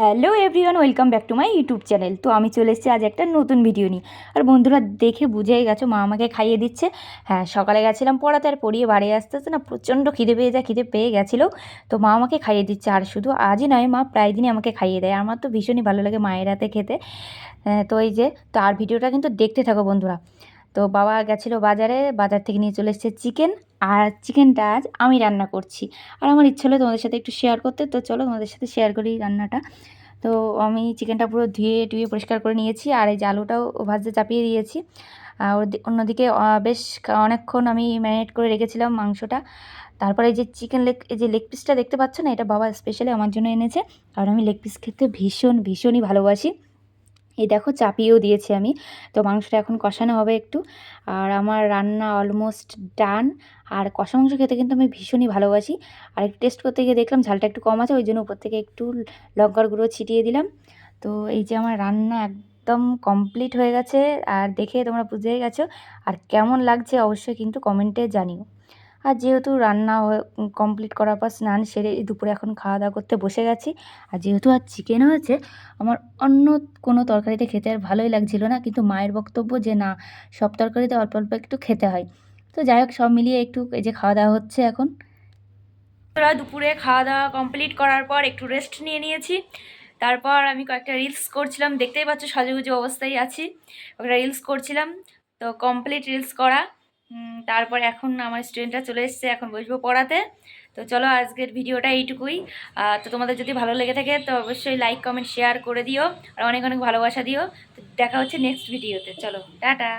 Hello everyone, welcome back to my YouTube channel. তো আমি চলে এসেছি আজ একটা নতুন ভিডিও নিয়ে। আর বন্ধুরা দেখে বুঝেই গেছো, মা আমাকে খাইয়ে দিচ্ছে। হ্যাঁ, সকালে গেছিলাম পড়াতে, আর পড়িয়ে বাড়ি আস্তে আস্তে না প্রচণ্ড খিদে পেয়ে গেছিলো। তো মা আমাকে খাইয়ে দিচ্ছে, আর শুধু আজই নয়, মা প্রায় দিনই আমাকে খাইয়ে দেয়। আমার তো ভীষণই ভালো লাগে মায়ের হাতে খেতে। তো এই যে, তো আর ভিডিওটা কিন্তু দেখতে থাকো বন্ধুরা। তো বাবা গেছিলো বাজারে, বাজার থেকে নিয়ে চলে এসেছে চিকেন। আর চিকেনটা আজ আমি রান্না করছি। আর আমার ইচ্ছে হলো তোমাদের সাথে একটু শেয়ার করতে, তো চলো তোমাদের সাথে শেয়ার করি রান্নাটা। তো আমি চিকেনটা পুরো ধুয়ে টুয়ে পরিষ্কার করে নিয়েছি, আর এই যে আলুটাও ভাজতে চাপিয়ে দিয়েছি। আর অন্যদিকে বেশ অনেকক্ষণ আমি ম্যারিনেট করে রেখেছিলাম মাংসটা। তারপরে এই যে চিকেন লেগ, এই যে লেগ পিসটা দেখতে পাচ্ছ না, এটা বাবা স্পেশালি আমার জন্য এনেছে। কারণ আমি লেগ পিস খেতে ভীষণই ভালোবাসি। এই দেখো চাপিয়েও দিয়েছি আমি। তো মাংসটা এখন কষানো হবে একটু। আর আমার রান্না অলমোস্ট ডান। আর কষা মাংস খেতে কিন্তু আমি ভীষণই ভালোবাসি। আর একটু টেস্ট করতে গিয়ে দেখলাম ঝালটা একটু কম আছে, ওই জন্য উপর থেকে একটু লঙ্কার গুঁড়ো ছিটিয়ে দিলাম। তো এই যে আমার রান্না একদম কমপ্লিট হয়ে গেছে। আর দেখে তোমরা বুঝেই গেছো। আর কেমন লাগছে অবশ্যই কিন্তু কমেন্টে জানিও। আর যেহেতু রান্না কমপ্লিট করার পর স্নান সেরে দুপুরে এখন খাওয়া দাওয়া করতে বসে গেছি। আর যেহেতু আর চিকেন হয়েছে, আমার অন্য কোনো তরকারিতে খেতে আর ভালোই লাগছিল না, কিন্তু মায়ের বক্তব্য যে না, সব তরকারিতে অল্প অল্প একটু খেতে হয়। তো যাই হোক, সব মিলিয়ে একটু এই যে খাওয়া দাওয়া হচ্ছে এখন। দুপুরে খাওয়া দাওয়া কমপ্লিট করার পর একটু রেস্ট নিয়ে নিয়েছি। তারপর আমি কয়েকটা রিলস করছিলাম, দেখতেই পাচ্ছ সাজুগুজু অবস্থায় আছি, একটা রিলস করছিলাম। তো কমপ্লিট রিলস করা। তারপর এখন আমার স্টুডেন্টরা চলে এসছে, এখন বসবো পড়াতে। তো চলো আজকের ভিডিওটা এইটুকুই। তো তোমাদের যদি ভালো লেগে থাকে তো অবশ্যই লাইক কমেন্ট শেয়ার করে দিও, আর অনেক অনেক ভালোবাসা দিও। তো দেখা হচ্ছে নেক্সট ভিডিওতে, চলো টাটা।